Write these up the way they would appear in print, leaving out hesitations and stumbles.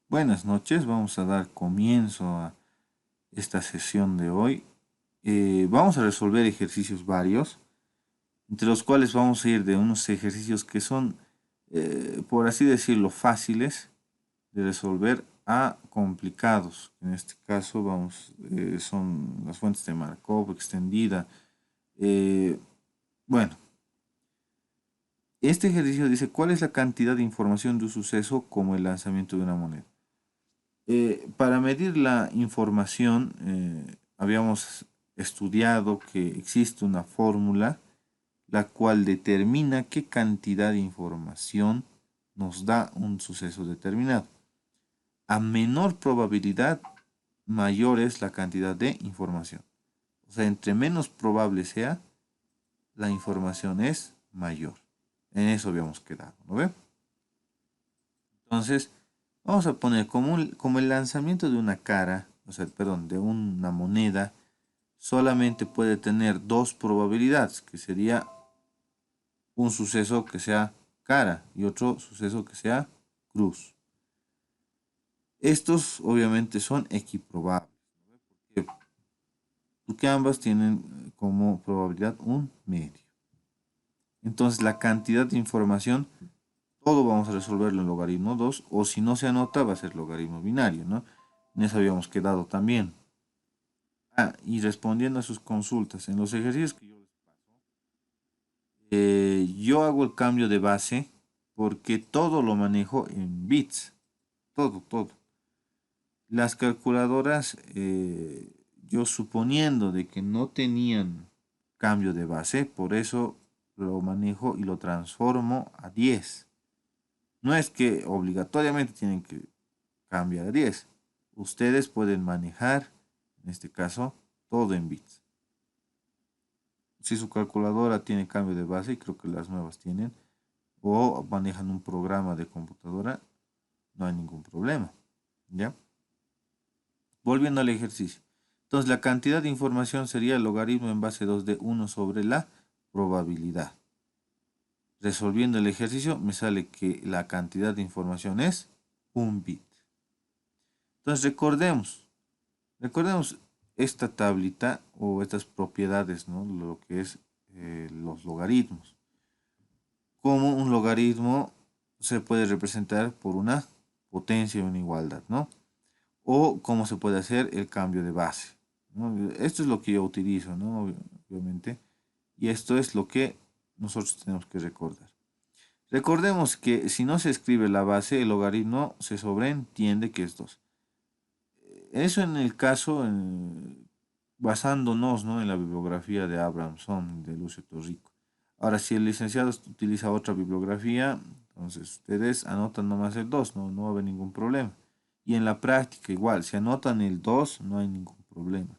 Buenas noches, vamos a dar comienzo a esta sesión de hoy. Vamos a resolver ejercicios varios, entre los cuales vamos a ir de unos ejercicios que son, por así decirlo, fáciles de resolver a complicados. En este caso son las fuentes de Markov extendida. Eh, bueno, este ejercicio dice, ¿cuál es la cantidad de información de un suceso como el lanzamiento de una moneda? Para medir la información, habíamos estudiado que existe una fórmula la cual determina qué cantidad de información nos da un suceso determinado. A menor probabilidad, mayor es la cantidad de información. O sea, entre menos probable sea, la información es mayor. En eso habíamos quedado, ¿no ve? Entonces, vamos a poner como el lanzamiento de una cara, o sea, perdón, de una moneda, solamente puede tener dos probabilidades, que sería un suceso que sea cara y otro suceso que sea cruz. Estos obviamente son equiprobables, porque ambas tienen como probabilidad un medio. Entonces, la cantidad de información, todo vamos a resolverlo en logaritmo 2, o si no se anota, va a ser logaritmo binario, ¿no? En eso habíamos quedado también. Y respondiendo a sus consultas, en los ejercicios que yo les paso, yo hago el cambio de base porque todo lo manejo en bits, todo. Las calculadoras, yo suponiendo de que no tenían cambio de base, por eso lo manejo y lo transformo a 10. No es que obligatoriamente tienen que cambiar a 10. Ustedes pueden manejar, en este caso, todo en bits. Si su calculadora tiene cambio de base, y creo que las nuevas tienen, o manejan un programa de computadora, no hay ningún problema. ¿Ya? Volviendo al ejercicio. Entonces, la cantidad de información sería el logaritmo en base 2 de 1 sobre la probabilidad. Resolviendo el ejercicio, me sale que la cantidad de información es un bit. Entonces, recordemos esta tablita o estas propiedades, ¿no? Lo que es los logaritmos. Como un logaritmo se puede representar por una potencia y una igualdad, ¿no? O cómo se puede hacer el cambio de base, ¿no? Esto es lo que yo utilizo, ¿no? Obviamente. Y esto es lo que nosotros tenemos que recordar. Recordemos que si no se escribe la base, el logaritmo se sobreentiende que es 2. Eso en el caso, basándonos, ¿no?, en la bibliografía de Abramson, de Lucio Torrico. Ahora, si el licenciado utiliza otra bibliografía, entonces ustedes anotan nomás el 2, no va a haber ningún problema. Y en la práctica igual, si anotan el 2, no hay ningún problema.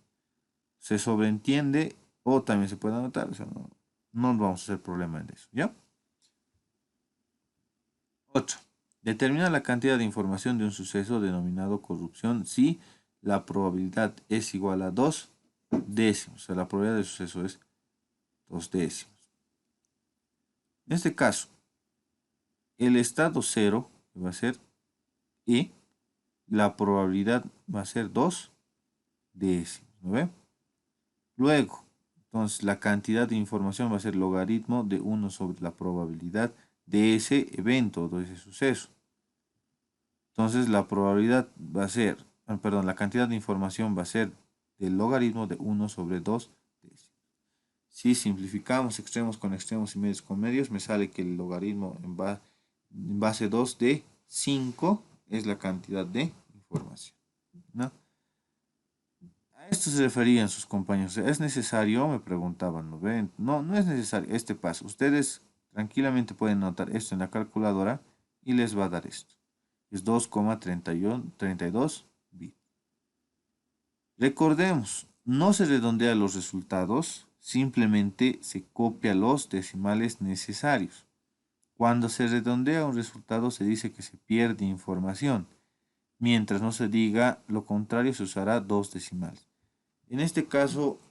Se sobreentiende o también se puede anotar, o sea, no vamos a hacer problema en eso, ¿ya? 8. Determina la cantidad de información de un suceso denominado corrupción si la probabilidad es igual a 2 décimos. O sea, la probabilidad del suceso es 2 décimos. En este caso, el estado 0 va a ser E, la probabilidad va a ser 2 décimos. ¿No ve? Luego, entonces la cantidad de información va a ser logaritmo de 1 sobre la probabilidad de ese evento, de ese suceso. Entonces la probabilidad va a ser, perdón, la cantidad de información va a ser del logaritmo de 1 sobre 2 décimos. Si simplificamos extremos con extremos y medios con medios, me sale que el logaritmo en base 2 de 5 es la cantidad de información, ¿no? A esto se referían sus compañeros. ¿Es necesario? Me preguntaban, ¿no ven? No, no es necesario este paso. Ustedes tranquilamente pueden anotar esto en la calculadora y les va a dar esto. Es 2,32 bits. Recordemos, no se redondea los resultados, simplemente se copia los decimales necesarios. Cuando se redondea un resultado se dice que se pierde información. Mientras no se diga lo contrario, se usará dos decimales. En este caso,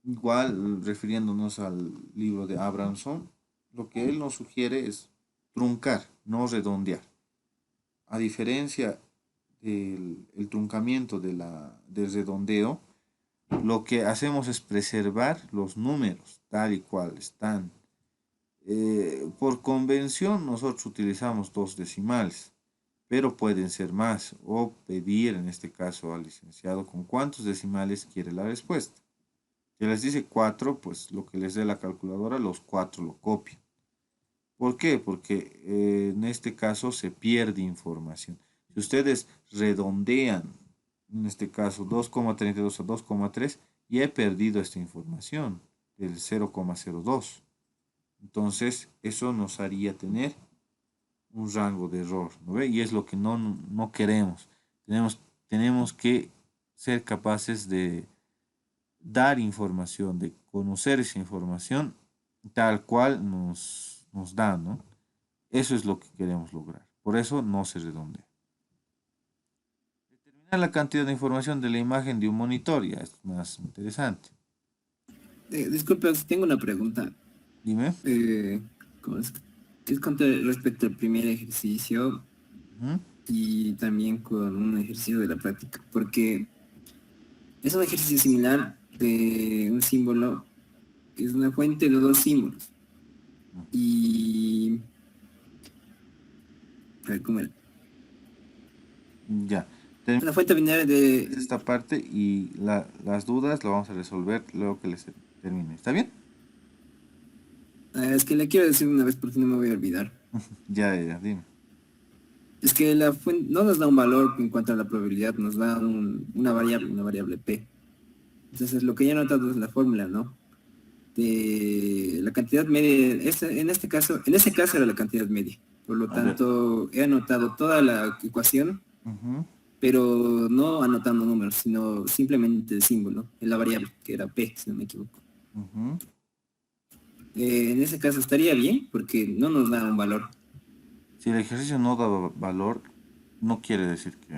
igual refiriéndonos al libro de Abramson, lo que él nos sugiere es truncar, no redondear. A diferencia el truncamiento del redondeo, lo que hacemos es preservar los números tal y cual están. Por convención, nosotros utilizamos dos decimales, pero pueden ser más, o pedir en este caso al licenciado con cuántos decimales quiere la respuesta. Si les dice 4, pues lo que les dé la calculadora, los 4 lo copian. ¿Por qué? Porque en este caso se pierde información. Si ustedes redondean, en este caso 2,32 a 2,3, ya he perdido esta información del 0,02. Entonces, eso nos haría tener un rango de error, ¿no ve? Y es lo que no queremos. Tenemos que ser capaces de dar información, de conocer esa información tal cual nos da, ¿no? Eso es lo que queremos lograr. Por eso no se redondea. Determinar la cantidad de información de la imagen de un monitor ya es más interesante. Disculpe, tengo una pregunta. Dime. Eh, ¿Cómo es? Es con respecto al primer ejercicio Ujú. y también con un ejercicio de la práctica, porque es un ejercicio similar de un símbolo que es una fuente de dos símbolos. Y, a ver, ¿cómo era? Ya. Es una fuente binaria de... Esta parte y las dudas lo vamos a resolver luego que les termine. ¿Está bien? Es que le quiero decir una vez porque no me voy a olvidar. Ya, dime. Es que la fuente no nos da un valor en cuanto a la probabilidad, nos da una variable P. Entonces lo que ya he notado es la fórmula, ¿no? De la cantidad media, en ese caso era la cantidad media. Por lo A ver. tanto, he anotado toda la ecuación, Ujú, pero no anotando números, sino simplemente el símbolo, en la variable, que era P, si no me equivoco. ujú. En ese caso estaría bien, porque no nos da un valor. Si el ejercicio no da valor, no quiere decir que,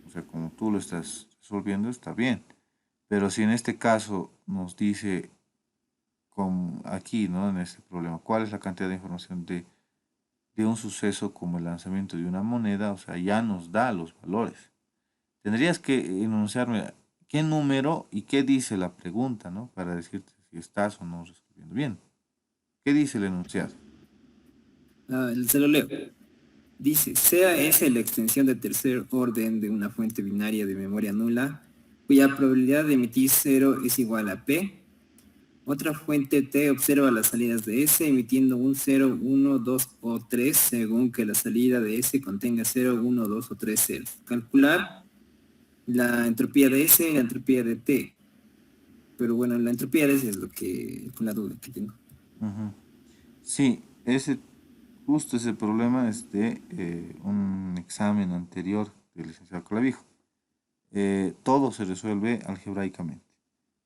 o sea, como tú lo estás resolviendo, está bien. Pero si en este caso nos dice, como aquí, ¿no? En este problema, cuál es la cantidad de información de un suceso como el lanzamiento de una moneda, o sea, ya nos da los valores. Tendrías que enunciarme qué número y qué dice la pregunta, ¿no? Para decirte si estás o no resolviendo bien. ¿Qué dice el enunciado? Se lo leo. Dice, sea S la extensión de tercer orden de una fuente binaria de memoria nula, cuya probabilidad de emitir cero es igual a P. Otra fuente T observa las salidas de S emitiendo un cero, uno, 2 o 3 según que la salida de S contenga cero, uno, 2 o 3 ceros. Calcular la entropía de S y la entropía de T. Pero bueno, la entropía de S es lo que, con la duda que tengo. Ujú. Sí, justo ese problema es de un examen anterior del licenciado Clavijo. Todo se resuelve algebraicamente.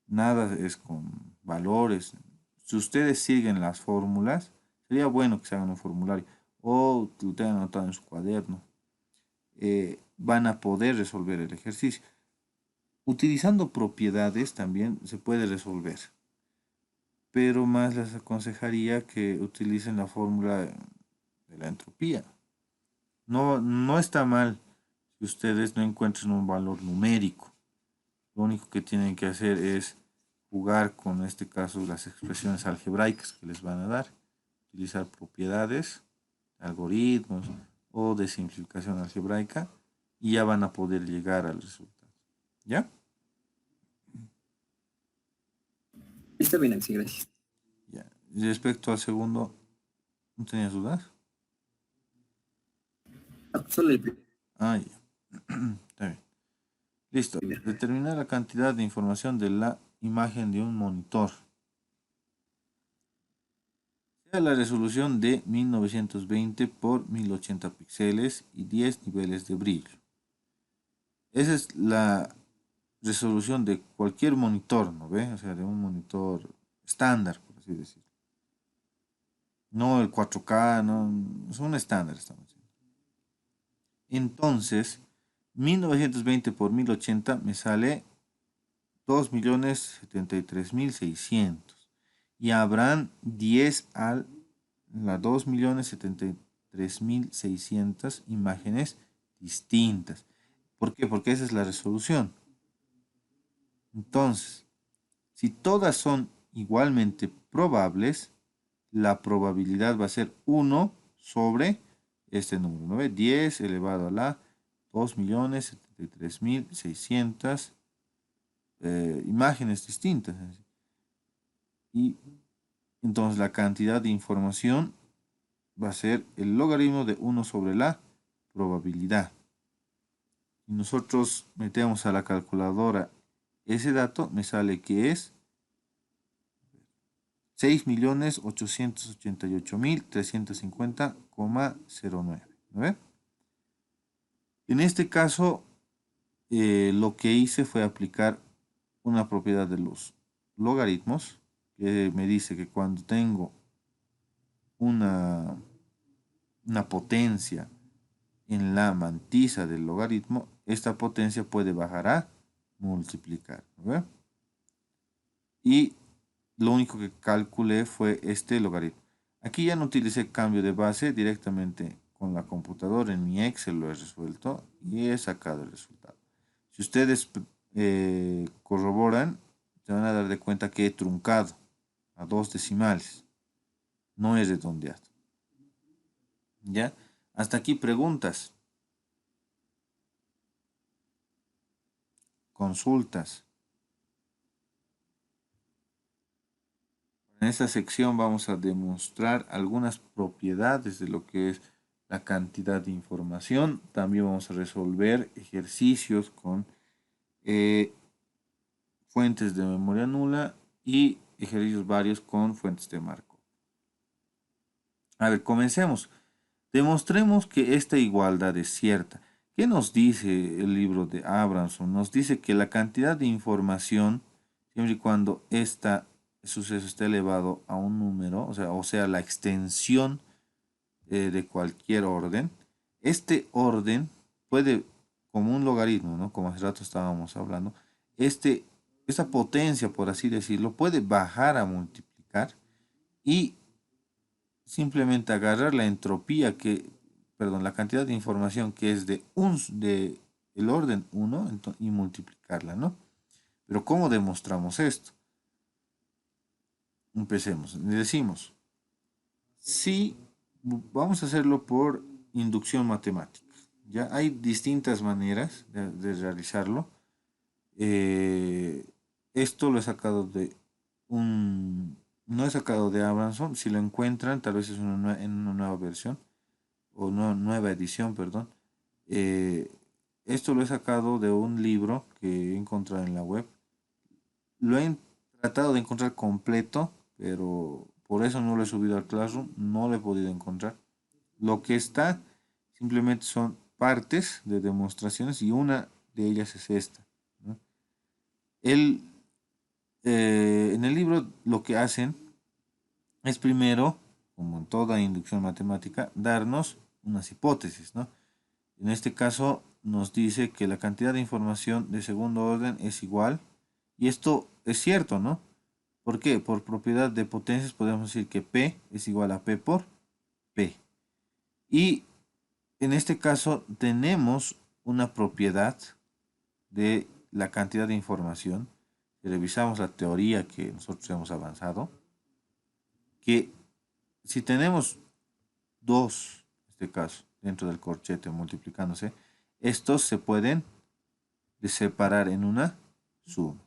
Nada es con valores. Si ustedes siguen las fórmulas, sería bueno que se hagan un formulario o que lo tengan anotado en su cuaderno. Van a poder resolver el ejercicio. Utilizando propiedades también se puede resolver, pero más les aconsejaría que utilicen la fórmula de la entropía. No está mal si ustedes no encuentran un valor numérico. Lo único que tienen que hacer es jugar con, en este caso, las expresiones algebraicas que les van a dar, utilizar propiedades, algoritmos o de simplificación algebraica y ya van a poder llegar al resultado. ¿Ya? Está bien, sí, gracias. Ya. Y respecto al segundo, ¿no tenías dudas? Ah, solo el primero. Ah, ya. Está bien. Listo. Determinar la cantidad de información de la imagen de un monitor. Sea la resolución de 1920 por 1080 píxeles y 10 niveles de brillo. Esa es la resolución de cualquier monitor, ¿no ve? O sea, de un monitor estándar, por así decirlo. No el 4K, no, es un estándar, estamos diciendo. Entonces, 1920 por 1080 me sale 2.073.600 y habrán 10 a la 2.073.600 imágenes distintas. ¿Por qué? Porque esa es la resolución. Entonces, si todas son igualmente probables, la probabilidad va a ser 1 sobre este número, ¿no ve? 10 elevado a la 2.073.600 imágenes distintas. Y entonces la cantidad de información va a ser el logaritmo de 1 sobre la probabilidad. Y nosotros metemos a la calculadora ese dato, me sale que es 6.888.350,09. ¿No ve? En este caso, lo que hice fue aplicar una propiedad de los logaritmos, que me dice que cuando tengo una, una potencia en la mantisa del logaritmo, esta potencia puede bajar a multiplicar. ¿No ve? Y lo único que calculé fue este logaritmo. Aquí ya no utilicé cambio de base, directamente con la computadora en mi Excel lo he resuelto y he sacado el resultado. Si ustedes corroboran, se van a dar de cuenta que he truncado a 2 decimales. No es redondeado. ¿Ya? Hasta aquí preguntas, consultas. En esta sección vamos a demostrar algunas propiedades de lo que es la cantidad de información. También vamos a resolver ejercicios con fuentes de memoria nula y ejercicios varios con fuentes de marco. A ver, comencemos. Demostremos que esta igualdad es cierta. ¿Qué nos dice el libro de Abramson? Nos dice que la cantidad de información, siempre y cuando este suceso esté elevado a un número, o sea la extensión de cualquier orden, este orden puede, como un logaritmo, ¿no? Como hace rato estábamos hablando, esta potencia, por así decirlo, puede bajar a multiplicar y simplemente agarrar la entropía la cantidad de información que es de el orden 1 y multiplicarla, ¿no? Pero ¿cómo demostramos esto? Empecemos. Le decimos, si vamos a hacerlo por inducción matemática. Ya hay distintas maneras de realizarlo. Eh, Esto lo he sacado de no he sacado de Abramson. Si lo encuentran, tal vez es en una nueva versión o nueva edición, perdón. Eh, Esto lo he sacado de un libro que he encontrado en la web. Lo he tratado de encontrar completo, pero por eso no lo he subido al Classroom, no lo he podido encontrar. Lo que está simplemente son partes de demostraciones y una de ellas es esta, ¿no? El, en el libro lo que hacen es primero, como en toda inducción matemática, darnos unas hipótesis, ¿no? En este caso nos dice que la cantidad de información de segundo orden es igual, y esto es cierto, ¿no? ¿Por qué? Por propiedad de potencias podemos decir que P es igual a P por P. Y en este caso tenemos una propiedad de la cantidad de información. Si revisamos la teoría que nosotros hemos avanzado, que si tenemos dos, en este caso, dentro del corchete multiplicándose, estos se pueden separar en una suma.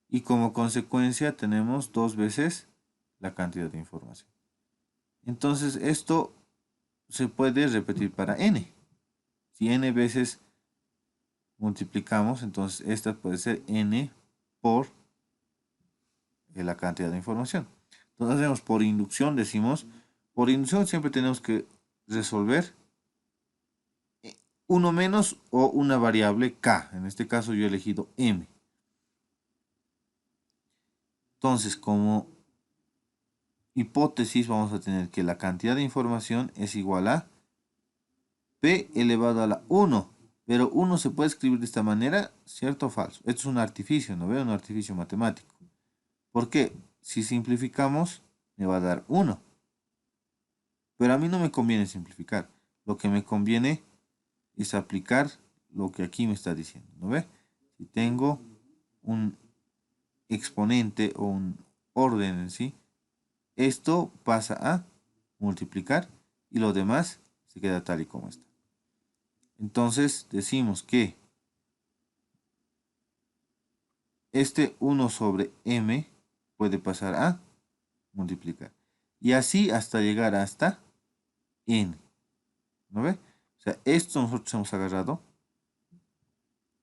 Y como consecuencia tenemos dos veces la cantidad de información. Entonces esto se puede repetir para n. Si n veces multiplicamos, entonces esta puede ser n por la cantidad de información. Entonces hacemos por inducción, decimos, por inducción siempre tenemos que resolver uno menos o una variable k. En este caso yo he elegido m. Entonces, como hipótesis vamos a tener que la cantidad de información es igual a p elevado a la 1. Pero 1 se puede escribir de esta manera, ¿cierto o falso? Esto es un artificio, ¿no veo? Un artificio matemático. ¿Por qué? Si simplificamos, me va a dar 1. Pero a mí no me conviene simplificar. Lo que me conviene es aplicar lo que aquí me está diciendo, ¿no ve? Si tengo un exponente o un orden en sí, esto pasa a multiplicar y lo demás se queda tal y como está. Entonces decimos que este 1 sobre m puede pasar a multiplicar. Y así hasta llegar hasta n. ¿No ve? O sea, esto nosotros hemos agarrado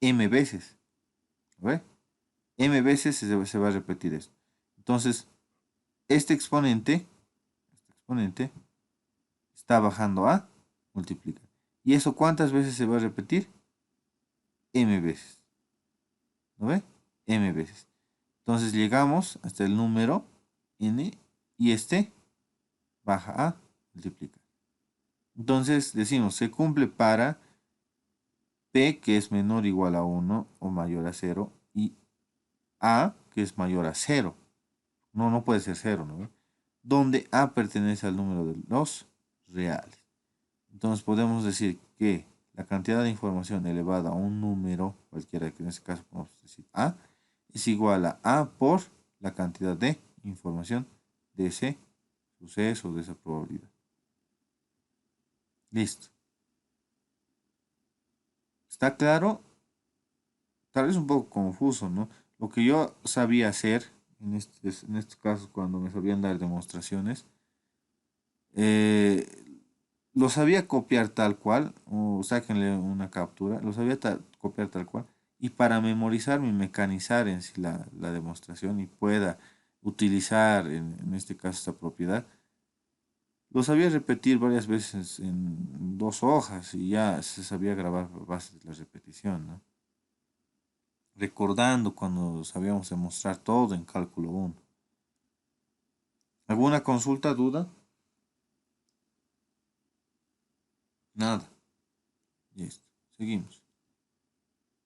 m veces. ¿No ve? M veces se va a repetir esto. Entonces, este exponente está bajando a multiplicar. ¿Y eso cuántas veces se va a repetir? M veces. ¿No ve? M veces. Entonces llegamos hasta el número n y este baja a multiplicar. Entonces decimos, se cumple para p que es menor o igual a 1 o mayor a 0 y a que es mayor a 0. No puede ser 0, ¿no? Donde a pertenece al número de los reales. Entonces podemos decir que la cantidad de información elevada a un número, cualquiera que en este caso podemos decir a, es igual a por la cantidad de información de ese suceso, de esa probabilidad. Listo. ¿Está claro? Tal vez un poco confuso, ¿no? Lo que yo sabía hacer en estos casos cuando me sabían dar demostraciones, eh, lo sabía copiar tal cual, o sáquenle una captura, lo sabía copiar tal cual, y para memorizarme y mecanizar en sí la demostración y pueda utilizar en este caso esta propiedad, lo sabía repetir varias veces en 2 hojas y ya se sabía grabar a base de la repetición, ¿no? Recordando cuando sabíamos demostrar todo en cálculo 1. ¿Alguna consulta, duda? Nada. Listo. Seguimos.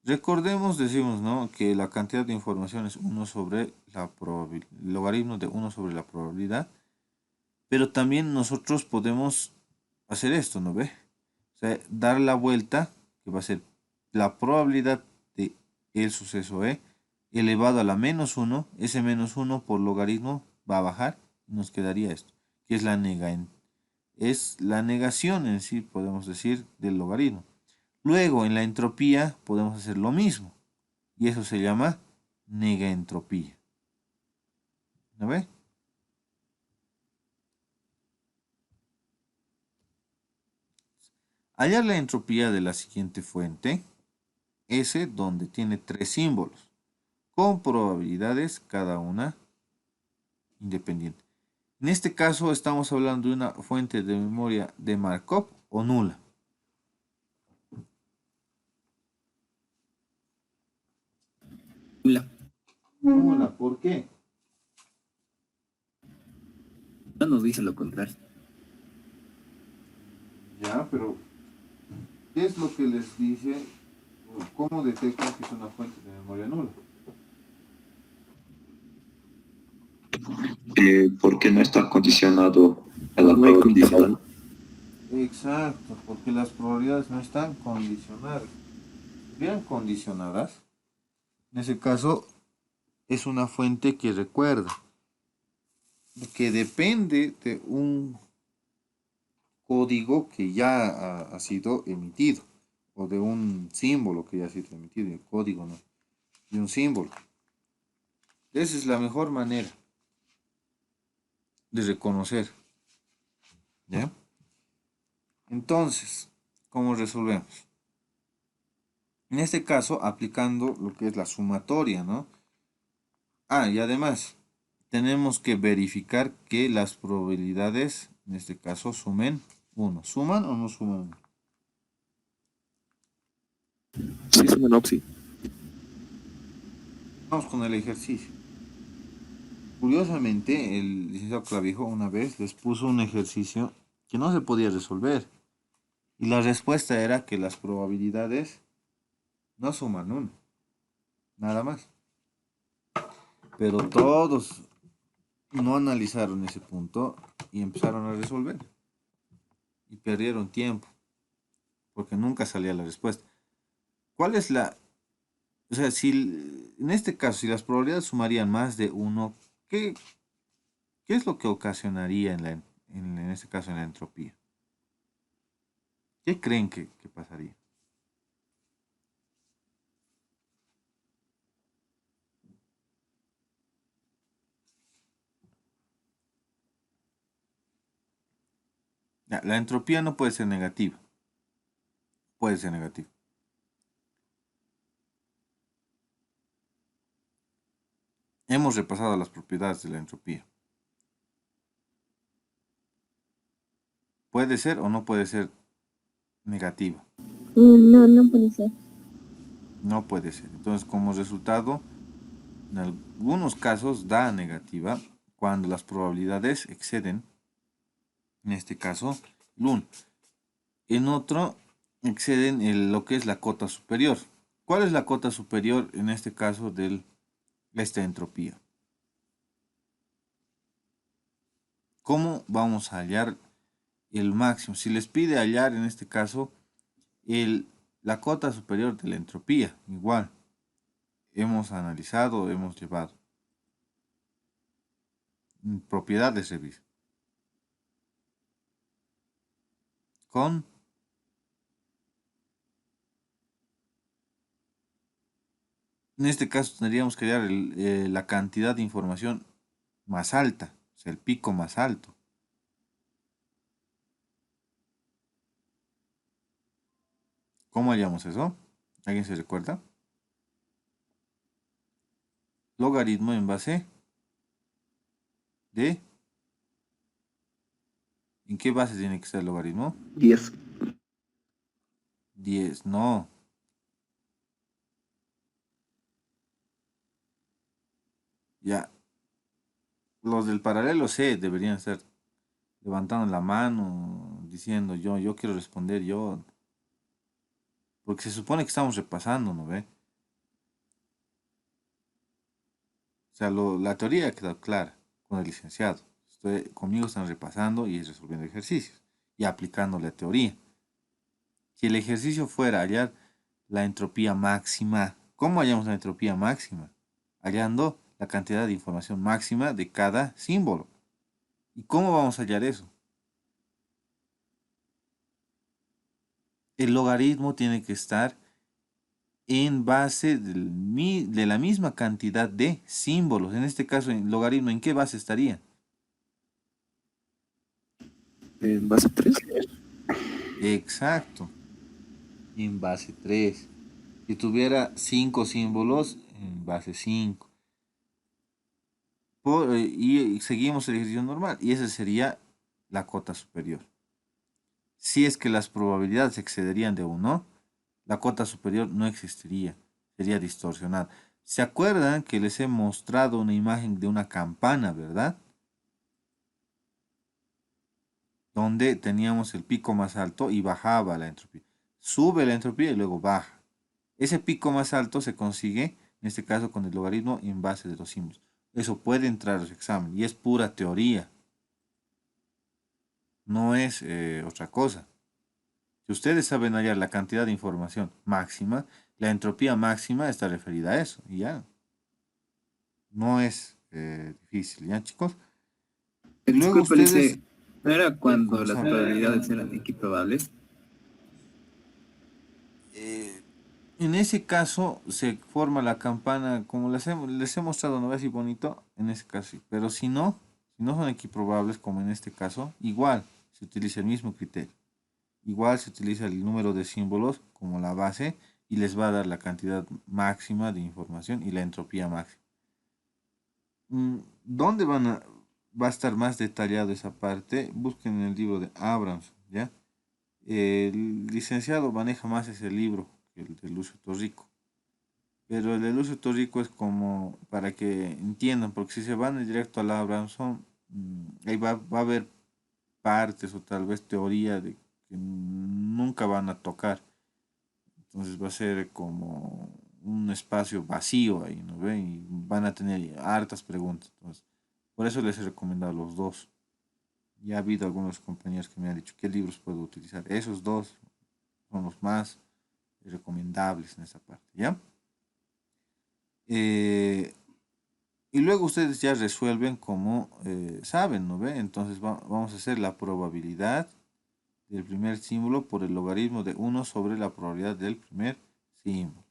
Recordemos, decimos, ¿no? Que la cantidad de información es 1 sobre la probabilidad, logaritmo de 1 sobre la probabilidad. Pero también nosotros podemos hacer esto, ¿no ve? O sea, dar la vuelta, que va a ser la probabilidad de el suceso E elevado a la menos 1. Ese menos 1 por logaritmo va a bajar y nos quedaría esto, que es es la negación en sí, podemos decir, del logaritmo. Luego, en la entropía podemos hacer lo mismo. Y eso se llama negaentropía. ¿No ve? Hallar la entropía de la siguiente fuente. S donde tiene 3 símbolos. Con probabilidades cada una independiente. En este caso estamos hablando de una fuente de memoria de Markov o nula. Nula. Nula, ¿por qué? No nos dice lo contrario. Ya, pero ¿qué es lo que les dice? ¿Cómo detectan que es una fuente de memoria nula? Porque no está condicionado a la No hay probabilidad. condicional. Exacto, porque las probabilidades no están condicionadas. Bien condicionadas. En ese caso, es una fuente que recuerda que depende de un código que ya ha sido emitido o de un símbolo que ya ha sido emitido, el código no, de un símbolo. Esa es la mejor manera de reconocer. ¿Ya? Entonces, ¿cómo resolvemos? En este caso, aplicando lo que es la sumatoria, ¿no? Ah, y además, tenemos que verificar que las probabilidades, en este caso, sumen 1. ¿Suman o no suman? Sí, es una opción. Vamos con el ejercicio. Curiosamente, el licenciado Clavijo una vez les puso un ejercicio que no se podía resolver. Y la respuesta era que las probabilidades no suman 1. Nada más. Pero todos no analizaron ese punto y empezaron a resolver. Y perdieron tiempo. Porque nunca salía la respuesta. ¿Cuál es la, o sea, si en este caso, si las probabilidades sumarían más de uno, ¿qué, qué es lo que ocasionaría en este caso en la entropía? ¿Qué creen que pasaría? La entropía no puede ser negativa, puede ser negativa. Hemos repasado las propiedades de la entropía. Puede ser o no puede ser negativa. No, no puede ser. No puede ser. Entonces, como resultado, en algunos casos da negativa cuando las probabilidades exceden, en este caso, el 1. En otro, exceden lo que es la cota superior. ¿Cuál es la cota superior en este caso de esta entropía? ¿Cómo vamos a hallar el máximo? Si les pide hallar en este caso la cota superior de la entropía, igual, hemos analizado, hemos llevado propiedades revisa. Con En este caso tendríamos que hallar la cantidad de información más alta, o sea, el pico más alto. ¿Cómo hallamos eso? ¿Alguien se recuerda? Logaritmo en base de... ¿En qué base tiene que estar el logaritmo? 10. 10, no. Ya, los del paralelo C deberían estar levantando la mano, diciendo yo quiero responder yo. Porque se supone que estamos repasando, ¿no ve? O sea, la teoría ha quedado clara con el licenciado. Conmigo están repasando y resolviendo ejercicios y aplicando la teoría. Si el ejercicio fuera hallar la entropía máxima, ¿cómo hallamos la entropía máxima? Hallando la cantidad de información máxima de cada símbolo. ¿Y cómo vamos a hallar eso? El logaritmo tiene que estar en base de la misma cantidad de símbolos. En este caso, el logaritmo, ¿en qué base estaría? En base 3. Exacto, en base 3. Si tuviera 5 símbolos, en base 5. Y seguimos el ejercicio normal. Y esa sería la cota superior. Si es que las probabilidades excederían de 1, la cota superior no existiría. Sería distorsionada. ¿Se acuerdan que les he mostrado una imagen de una campana, verdad? Donde teníamos el pico más alto y bajaba la entropía. Sube la entropía y luego baja. Ese pico más alto se consigue, en este caso, con el logaritmo en base de los símbolos. Eso puede entrar a los exámenes y es pura teoría, no es otra cosa. Si ustedes saben hallar la cantidad de información máxima, la entropía máxima está referida a eso y ya. No es difícil, ¿ya, chicos? Y luego Disculpe, ustedes, dice, ¿no era cuando las comenzar. probabilidades eran equiprobables? Eh, en ese caso se forma la campana, como les he mostrado, ¿no ves? Y bonito, en ese caso sí. Pero si no son equiprobables, como en este caso, igual se utiliza el mismo criterio. Igual se utiliza el número de símbolos como la base y les va a dar la cantidad máxima de información y la entropía máxima. ¿Dónde va a estar más detallado esa parte? Busquen en el libro de Abrams, ¿ya? El licenciado maneja más ese libro que el de Lucio Torrico. Pero el de Lucio Torrico es como para que entiendan, porque si se van directo al Abramson, ahí va a haber partes o tal vez teoría de que nunca van a tocar. Entonces va a ser como un espacio vacío ahí, ¿no ve? Y van a tener hartas preguntas. Entonces, por eso les he recomendado los dos. Ya ha habido algunos compañeros que me han dicho qué libros puedo utilizar. Esos dos son los más recomendables en esa parte, ¿ya? Y luego ustedes ya resuelven como saben, ¿no ve? Entonces vamos a hacer la probabilidad del primer símbolo por el logaritmo de 1 sobre la probabilidad del primer símbolo,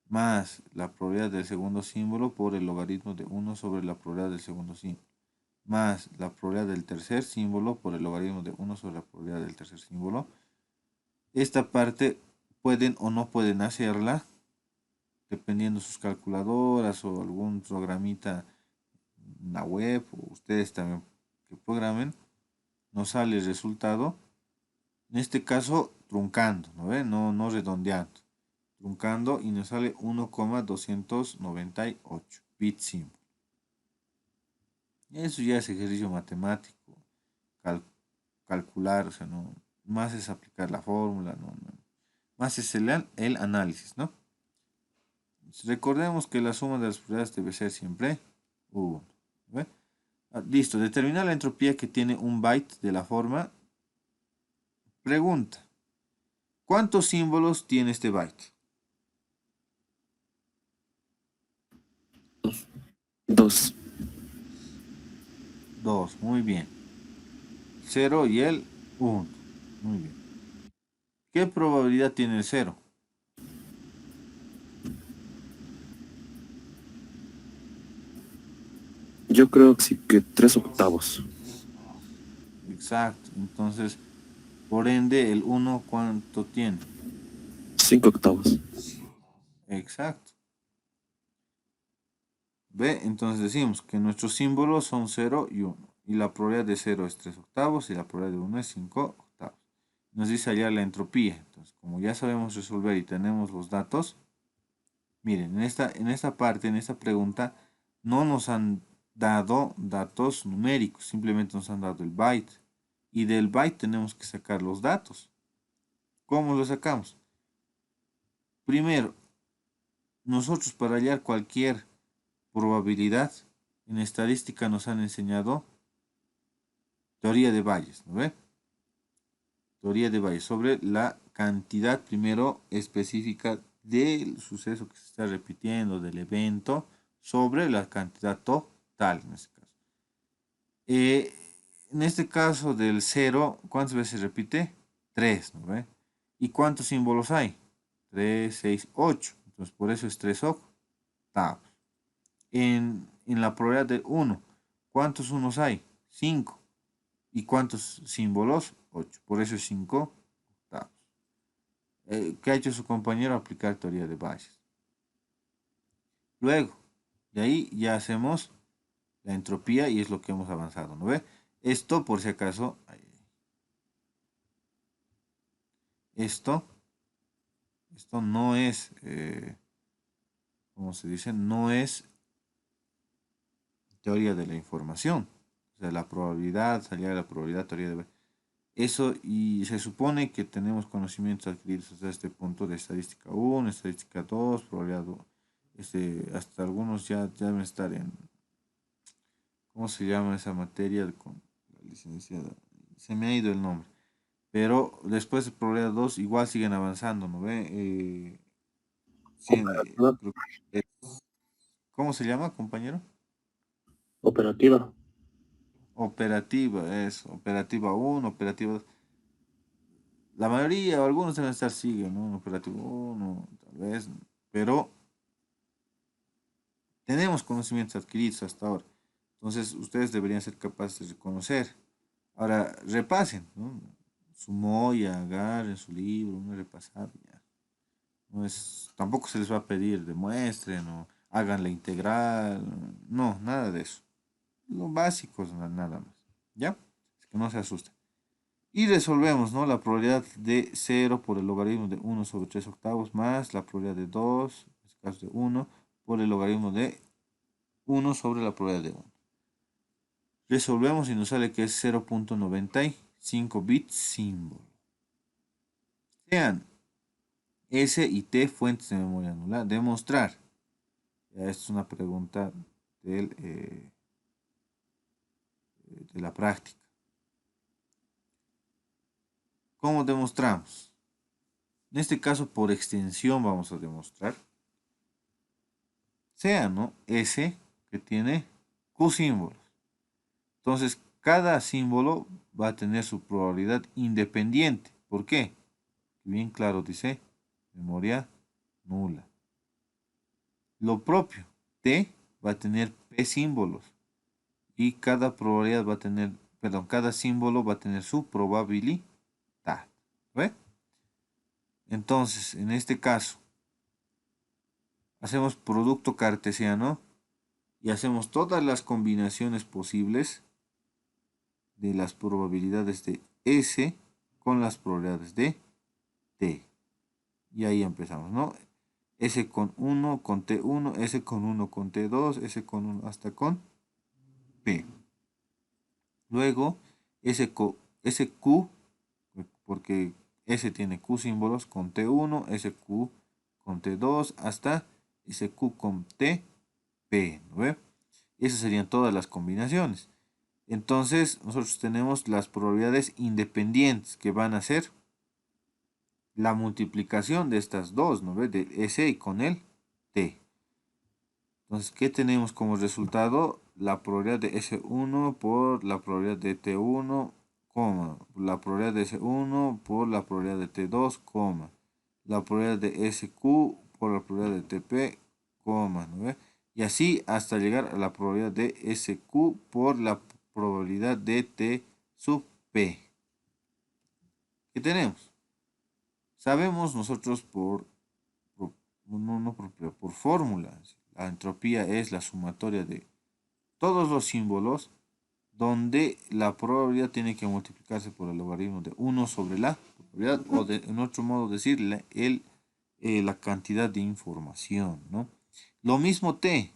más la probabilidad del segundo símbolo por el logaritmo de 1 sobre la probabilidad del segundo símbolo, más la probabilidad del tercer símbolo por el logaritmo de 1 sobre la probabilidad del tercer símbolo. Esta parte pueden o no pueden hacerla, dependiendo sus calculadoras o algún programita en la web, o ustedes también que programen, nos sale el resultado. En este caso, truncando, ¿no ve? No redondeando. Truncando y nos sale 1,298 bits símbolo. Eso ya es ejercicio matemático, calcular, o sea, no, más es aplicar la fórmula, más es el análisis, ¿no? Recordemos que la suma de las probabilidades debe ser siempre 1. Listo, determinar la entropía que tiene un byte de la forma. Pregunta, ¿cuántos símbolos tiene este byte? 2. 2, muy bien. 0 y el 1, muy bien. ¿Qué probabilidad tiene el 0? Yo creo que sí que 3/8. Exacto, entonces, por ende, el 1, ¿cuánto tiene? 5/8. Exacto. ¿Ve? Entonces decimos que nuestros símbolos son 0 y 1. Y la probabilidad de 0 es 3/8 y la probabilidad de 1 es 5/8. Nos dice allá la entropía. Entonces, como ya sabemos resolver y tenemos los datos, miren, en esta parte, en esta pregunta, no nos han dado datos numéricos, simplemente nos han dado el byte. Y del byte tenemos que sacar los datos. ¿Cómo los sacamos? Primero, nosotros para hallar cualquier probabilidad, en estadística nos han enseñado teoría de Bayes, ¿no ve? Teoría de Bayes sobre la cantidad primero específica del suceso que se está repitiendo, del evento, sobre la cantidad total en este caso. En este caso del 0, ¿cuántas veces se repite? 3, ¿no ve? ¿Y cuántos símbolos hay? 3, 6, 8. Entonces por eso es 3 octavos. En la probabilidad de 1, ¿cuántos unos hay? 5. ¿Y cuántos símbolos? 8. Por eso es 5 octavos. ¿Qué ha hecho su compañero? Aplicar teoría de Bayes. Luego, de ahí ya hacemos la entropía y es lo que hemos avanzado, ¿no ve? Esto, por si acaso, esto no es, ¿cómo se dice? No es teoría de la información. O sea, la probabilidad, salida de la probabilidad, teoría de eso, y se supone que tenemos conocimientos adquiridos hasta este punto de estadística 1, estadística 2, probabilidad 2, hasta algunos ya deben estar en, ¿cómo se llama esa materia con la licenciada? Se me ha ido el nombre. Pero después de probabilidad 2 igual siguen avanzando, ¿no ve? Sí, ¿cómo se llama, compañero? Operativa. Operativa, es operativa 1, operativa 2. La mayoría o algunos deben estar siguen, ¿no? En operativo 1, tal vez, pero tenemos conocimientos adquiridos hasta ahora. Entonces, ustedes deberían ser capaces de reconocer. Ahora, repasen, ¿no? Su moya, agarren su libro, una repasada, ya. No es, tampoco se les va a pedir demuestren o hagan la integral, no, nada de eso. Lo básico es nada más, ¿ya? Es que no se asusten. Y resolvemos, ¿no? La probabilidad de 0 por el logaritmo de 1 sobre 3 octavos más la probabilidad de 2, en este caso de 1, por el logaritmo de 1 sobre la probabilidad de 1. Resolvemos y nos sale que es 0,95 bits símbolo. Sean S y T fuentes de memoria nula. Demostrar. Ya, esta es una pregunta de la práctica. ¿Cómo demostramos? En este caso, por extensión, vamos a demostrar. Sea, ¿no? S que tiene Q símbolos. Entonces, cada símbolo va a tener su probabilidad independiente. ¿Por qué? Bien claro dice, memoria nula. Lo propio, T va a tener P símbolos. Y cada probabilidad va a tener, perdón, cada símbolo va a tener su probabilidad. ¿Ve? Entonces, en este caso, hacemos producto cartesiano y hacemos todas las combinaciones posibles de las probabilidades de S con las probabilidades de T. Y ahí empezamos, ¿no? S con 1 con T1, S con 1 con T2, S con 1 hasta con P. Luego, SQ, porque S tiene Q símbolos con T1, SQ con T2 hasta SQ con TP, ¿no ve? Esas serían todas las combinaciones. Entonces, nosotros tenemos las probabilidades independientes que van a ser la multiplicación de estas dos, ¿no ve? De S y con el T. Entonces, ¿qué tenemos como resultado? La probabilidad de S1 por la probabilidad de T1, la probabilidad de S1 por la probabilidad de T2, la probabilidad de SQ por la probabilidad de TP, ¿no ve? Y así hasta llegar a la probabilidad de SQ por la probabilidad de T sub P. ¿Qué tenemos? Sabemos nosotros por fórmula. La entropía es la sumatoria de todos los símbolos donde la probabilidad tiene que multiplicarse por el logaritmo de 1 sobre la probabilidad, o en otro modo decir, la cantidad de información, ¿no? Lo mismo T,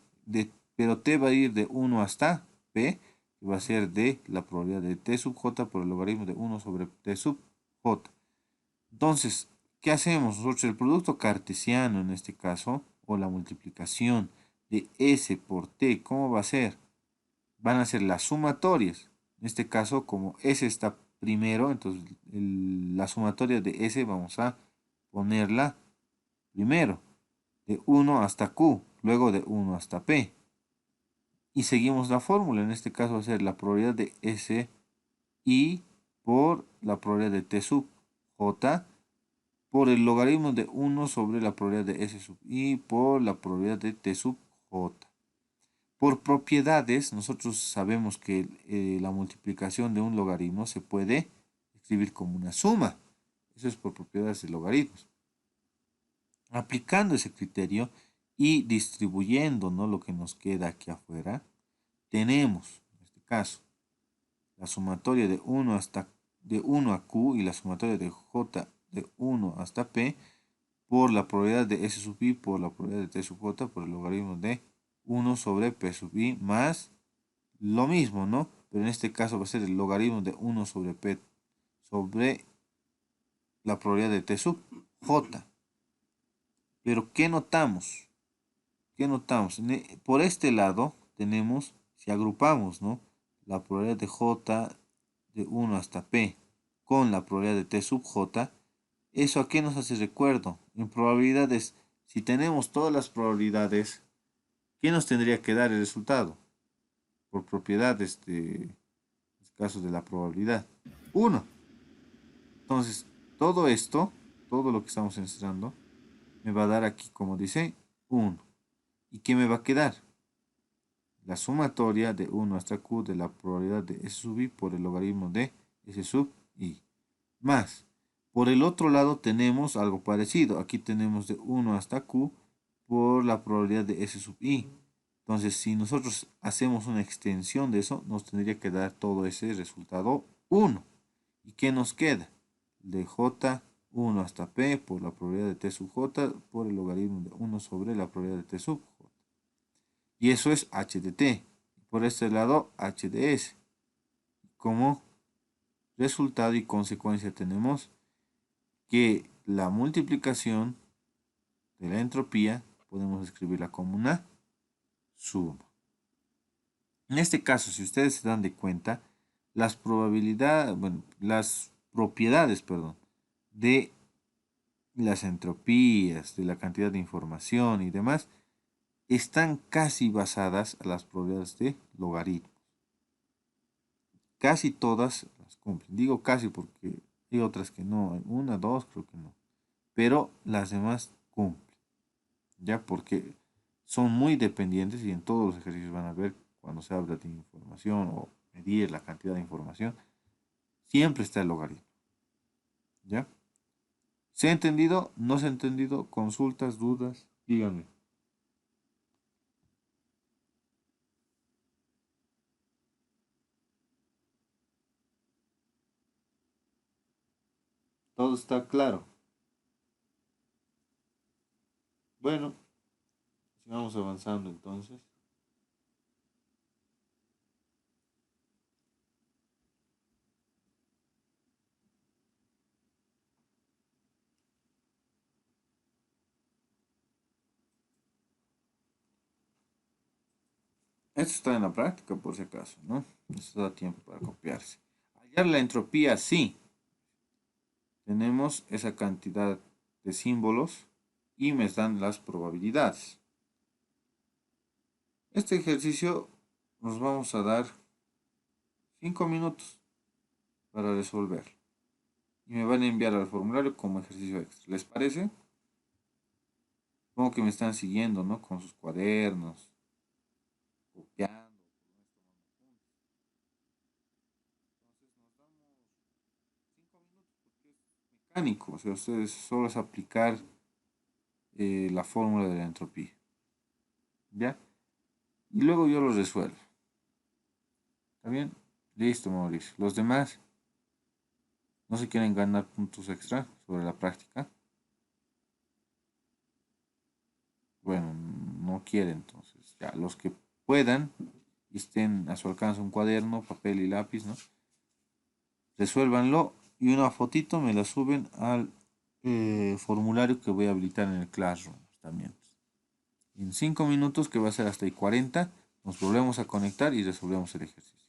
pero T va a ir de 1 hasta P, que va a ser de la probabilidad de T sub J por el logaritmo de 1 sobre T sub J. Entonces, ¿qué hacemos? Nosotros el producto cartesiano en este caso, o la multiplicación de S por T, ¿cómo va a ser? Van a ser las sumatorias. En este caso, como S está primero, entonces la sumatoria de S vamos a ponerla primero, de 1 hasta Q, luego de 1 hasta P. Y seguimos la fórmula, en este caso va a ser la probabilidad de S I por la probabilidad de T sub J por el logaritmo de 1 sobre la probabilidad de S sub I por la probabilidad de T sub J. Por propiedades, nosotros sabemos que la multiplicación de un logaritmo se puede escribir como una suma. Eso es por propiedades de logaritmos. Aplicando ese criterio y distribuyendo, ¿no?, lo que nos queda aquí afuera, tenemos, en este caso, la sumatoria de 1 a Q y la sumatoria de J de 1 hasta P por la probabilidad de S sub I por la probabilidad de T sub J por el logaritmo de 1 sobre P sub I más lo mismo, ¿no? Pero en este caso va a ser el logaritmo de 1 sobre P sobre la probabilidad de T sub J. Pero ¿qué notamos? ¿Qué notamos? Por este lado tenemos, si agrupamos, ¿no?, la probabilidad de J de 1 hasta P con la probabilidad de T sub J, ¿eso a qué nos hace recuerdo? En probabilidades, si tenemos todas las probabilidades, ¿qué nos tendría que dar el resultado? Por propiedades de los casos de la probabilidad. 1. Entonces, todo esto, todo lo que estamos enseñando, me va a dar aquí, como dice, 1. ¿Y qué me va a quedar? La sumatoria de 1 hasta Q de la probabilidad de S sub I por el logaritmo de S sub I. Más. Por el otro lado tenemos algo parecido. Aquí tenemos de 1 hasta Q por la probabilidad de S sub I. Entonces, si nosotros hacemos una extensión de eso, nos tendría que dar todo ese resultado 1. ¿Y qué nos queda? De J1 hasta P por la probabilidad de T sub J por el logaritmo de 1 sobre la probabilidad de T sub J. Y eso es H de T. Por este lado, H de S. Como resultado y consecuencia tenemos que la multiplicación de la entropía podemos escribirla como una suma. En este caso, si ustedes se dan de cuenta, las propiedades, de las entropías, de la cantidad de información y demás, están casi basadas a las probabilidades de logaritmos. Casi todas las cumplen. Digo casi porque hay otras que no, una, dos, creo que no. Pero las demás cumplen. Ya porque son muy dependientes y en todos los ejercicios van a ver cuando se habla de información o medir la cantidad de información, siempre está el logaritmo. ¿Ya? ¿Se ha entendido? ¿No se ha entendido? ¿Consultas, dudas? Díganme. Todo está claro. Bueno, sigamos avanzando entonces. Esto está en la práctica por si acaso, ¿no? Esto da tiempo para copiarse. Hallar la entropía, sí. Tenemos esa cantidad de símbolos y me dan las probabilidades. Este ejercicio nos vamos a dar 5 minutos para resolver. Y me van a enviar al formulario como ejercicio extra. ¿Les parece? Supongo que me están siguiendo, ¿no? Con sus cuadernos, copiando. Entonces nos damos 5 minutos porque es mecánico. O sea, ustedes solo es aplicar la fórmula de la entropía. ¿Ya? Y luego yo lo resuelvo. ¿Está bien? Listo, Mauricio. Los demás no se quieren ganar puntos extra sobre la práctica. Bueno, no quieren, entonces. Ya, los que puedan y estén a su alcance un cuaderno, papel y lápiz, ¿no? Resuélvanlo y una fotito me la suben al formulario que voy a habilitar en el Classroom también. En 5 minutos, que va a ser hasta ahí 40, nos volvemos a conectar y resolvemos el ejercicio.